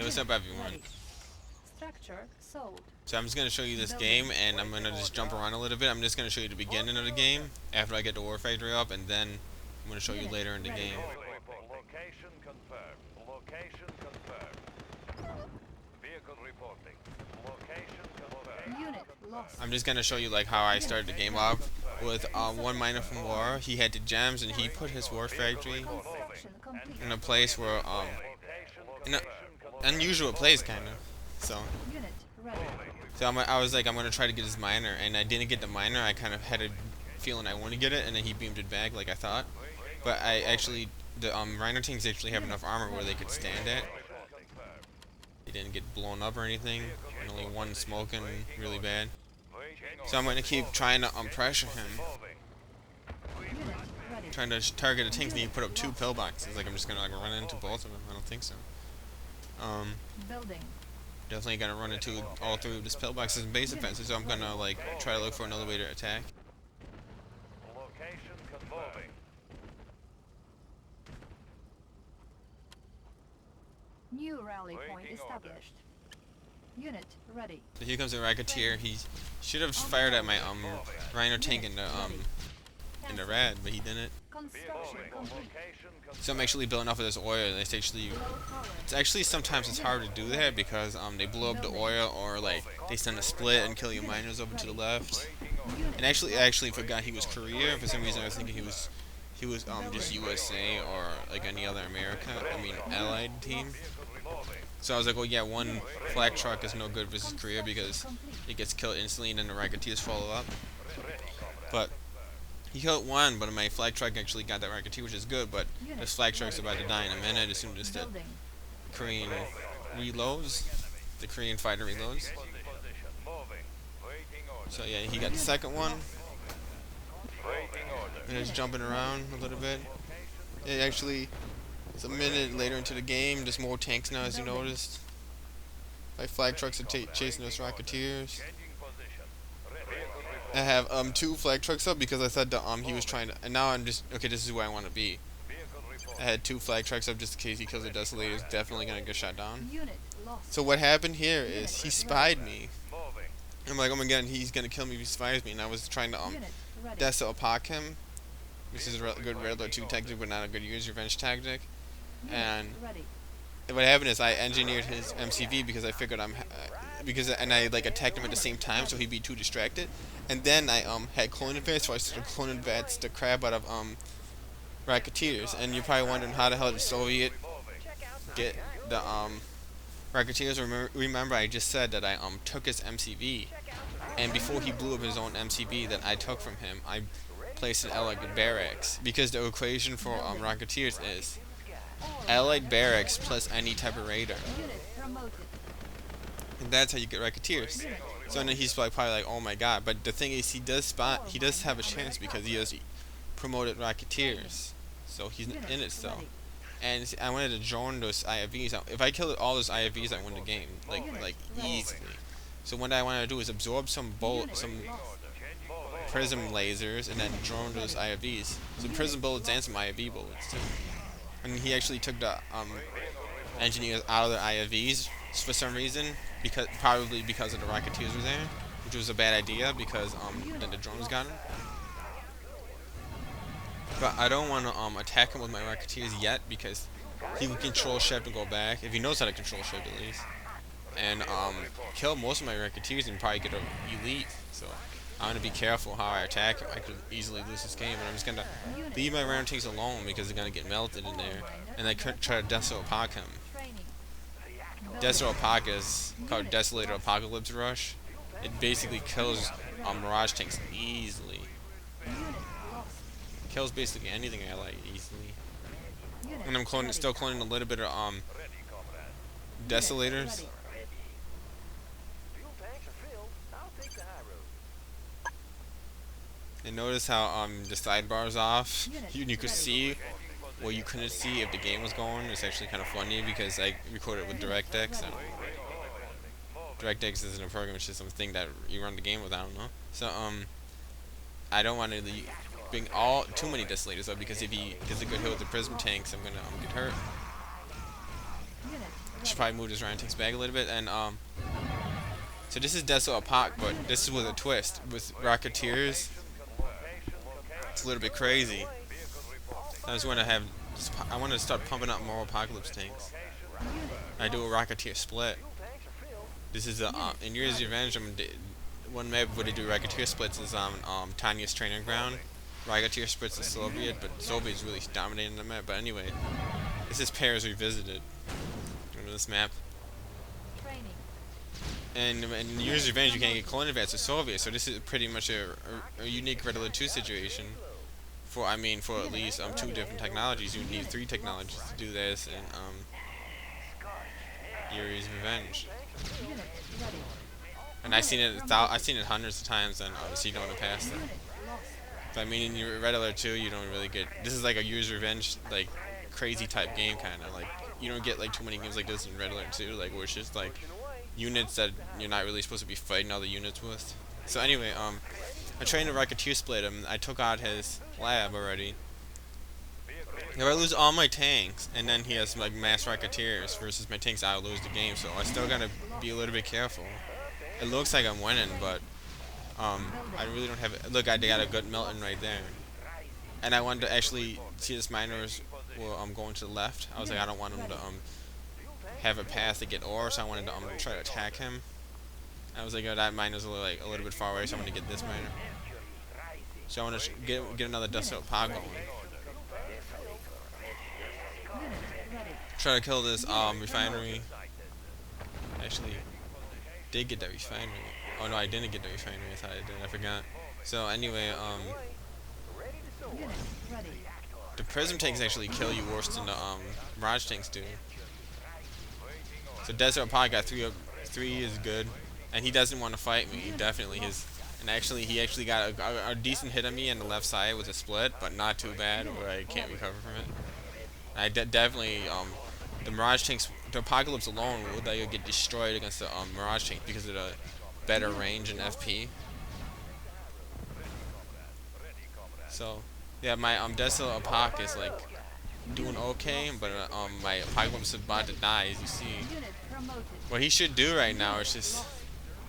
what's up everyone? Structure sold. So I'm just going to show you this game, and I'm going to just jump around a little bit. I'm just going to show you the beginning of the game after I get the war factory up, and then I'm going to show you later in the game. Location confirmed. Location confirmed. Vehicle reporting. Location confirmed. Unit lost. I'm just going to show you like how I started the game off with one miner from war. He had the gems, and he put his war factory Construction complete. in a place where in an unusual place kind of. Unit ready. So I was like, I'm gonna try to get his miner, and I didn't get the miner. I kind of had a feeling I wanted to get it, and then he beamed it back like I thought. But I actually, the Rhino tanks actually have enough armor where they could stand it. They didn't get blown up or anything, and only one smoking really bad. So I'm gonna keep trying to pressure him, Unit ready. trying to target the tanks, and he put up 2 pillboxes. Like I'm just gonna like run into both of them. I don't think so. Building. Definitely gonna run into all 3 of these pillboxes and base defenses, so I'm gonna like try to look for another way to attack. Location confirmed. New rally point established. Unit ready. So here comes the Racketeer. He should have fired at my Rhino tank in the rad, but he didn't. Construction complete. So I'm actually building off of this oil. It's actually sometimes it's hard to do that because they blow up the oil, or like they send a split and kill your miners over to the left. And actually I actually forgot he was Korea. For some reason I was thinking he was just USA or like any other allied team. So I was like, well, yeah, one flak truck is no good versus Korea because it gets killed instantly and then the Racketeers follow up. But he killed one, but my flag truck actually got that Racketeer, which is good, but this flag truck's about to die in a minute as soon as the Building. Korean reloads. The Korean fighter reloads. So yeah, he got the second one. And it's jumping around a little bit. It actually, it's a minute later into the game. There's more tanks now, as you noticed. My flag trucks are chasing those Racketeers. I have 2 flag trucks up because I thought that he was trying to, and now I'm just okay. This is where I want to be. I had 2 flag trucks up just in case he kills the Desolator. He's definitely gonna get shot down. Unit lost. So what happened here is he spied me. I'm like, oh my god, he's gonna kill me if he spies me, and I was trying to Unit ready. Deso-Apoc him, which is a good Red Alert 2 tactic, but not a good use revenge tactic. Unit And ready. what happened is I engineered his MCV because I figured and I like attacked him at the same time, so he'd be too distracted. And then I had clone advance, so I started clone advance the crap out of Racketeers. And you're probably wondering how the hell did Soviet get the Racketeers? Remember I just said that I took his MCV, and before he blew up his own MCV that I took from him, I placed an Allied barracks, because the equation for Racketeers is Allied barracks plus any type of radar. Unit promoted. And that's how you get Racketeers. So then he's probably like, oh my god. But the thing is, he does have a chance because he has promoted Racketeers. So he's in it still. And I wanted to join those IFVs. If I killed all those IFVs, I win the game, like easily. So what I wanted to do is absorb some prism lasers, and then drone those IFVs. Some prism bullets and some IFV bullets too. And he actually took the engineers out of the IFVs for some reason, probably because of the Racketeers were there, which was a bad idea because then the drones got him. But I don't want to attack him with my Racketeers yet because he can control shift and go back, if he knows how to control shift at least, and kill most of my Racketeers and probably get an elite. So I want to be careful how I attack him. I could easily lose this game, and I'm just gonna leave my round tanks alone because they're gonna get melted in there, and I could try to Deso-Apoc him. Training. Deso-Apoc is called Desolator Apocalypse Rush. It basically kills Mirage tanks easily. Unit lost. Kills basically anything I like easily. Unit And I'm still cloning a little bit of Desolators. ready. Fuel tanks are filled. I'll take the high road. And notice how the sidebar's off. You could see what you couldn't see if the game was going. It's actually kind of funny because I recorded it with DirectX. And DirectX isn't a program; it's just something that you run the game with. I don't know. So I don't want to bring too many Desolators up because if he gets a good hit with the prism tanks, I'm gonna get hurt. Unit should probably move his Ryan tanks back a little bit. And so this is Deso Apoc, but this is with a twist with Rocketeers. It's a little bit crazy. I just want to have, I want to start pumping up more Apocalypse tanks. I do a Rocketeer split. This is a in Year's Revenge. One map where they do Rocketeer splits is Tanya's Training Ground. Rocketeer splits the Soviet, but Soviet's really dominating the map. But anyway, this is Paris Revisited. Remember this map? Training. And in Year's Revenge, you can't get clone advance to Soviet, so this is pretty much a unique RA2 situation. For at least 2 different technologies, you need 3 technologies to do this in Yuri's Revenge. Unit ready. And I've seen it hundreds of times, and obviously you don't want to pass them. Unit lost. So in your Red Alert 2, you don't really get. This is like a Yuri's Revenge, like crazy type game, kind of like you don't get like too many games like this in Red Alert 2, like where it's just like units that you're not really supposed to be fighting other units with. So anyway, I trained a Rocketeer split him. I took out his lab already. If I lose all my tanks, and then he has like mass Rocketeers versus my tanks, I'll lose the game. So I still gotta be a little bit careful. It looks like I'm winning, but I really don't have it. Look, I got a good Milton right there. And I wanted to actually see this miners going to the left. I was like, I don't want him to have a path to get ore, so I wanted to try to attack him. I was like, oh, that miner's a little bit far away, so I'm gonna get this miner. So I want to get another Dust Out Pod going. Try to kill this refinery. Actually, did get that refinery. Oh no, I didn't get the refinery. I thought I did. I forgot. So anyway, Unit ready. the prism tanks actually kill you worse than the Mirage tanks do. So Desert Pod got 3 is good, and he doesn't want to fight me. Definitely he actually got a decent hit on me on the left side with a split, but not too bad where I can't recover from it. I definitely the Mirage tanks, the Apocalypse alone would get destroyed against the Mirage tank because of the better range and FP. So yeah, my Deso Apoc is like doing okay, but my Apocalypse is about to die, as you see. Unit promoted. What he should do right now is just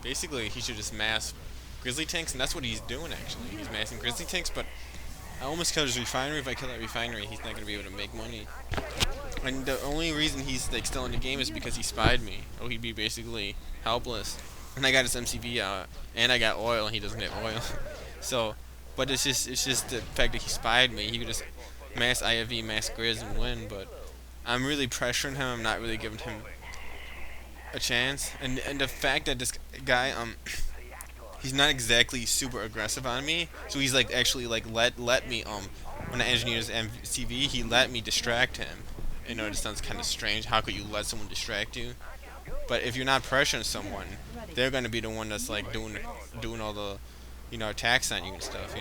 basically he should just mass Grizzly tanks, and that's what he's doing actually. He's massing Grizzly tanks, but I almost killed his refinery. If I kill that refinery, he's not gonna be able to make money. And the only reason he's like still in the game is because he spied me. Oh, he'd be basically helpless. And I got his MCV out, and I got oil, and he doesn't have oil. So, but it's just the fact that he spied me. He could just mass IFV, mass Grizz, and win. But I'm really pressuring him. I'm not really giving him a chance. And the fact that this guy he's not exactly super aggressive on me. So he's like actually like let me when I engineered his MCV, he let me distract him. You know, it sounds kind of strange. How could you let someone distract you? But if you're not pressuring someone, they're gonna be the one that's like doing all the, attacks on you and stuff.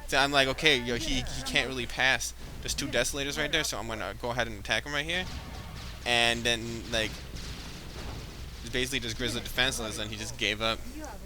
So I'm like, okay, he can't really pass. There's 2 Desolators right there, so I'm gonna go ahead and attack him right here. And then like, basically just Grizzly defenseless, and he just gave up. You have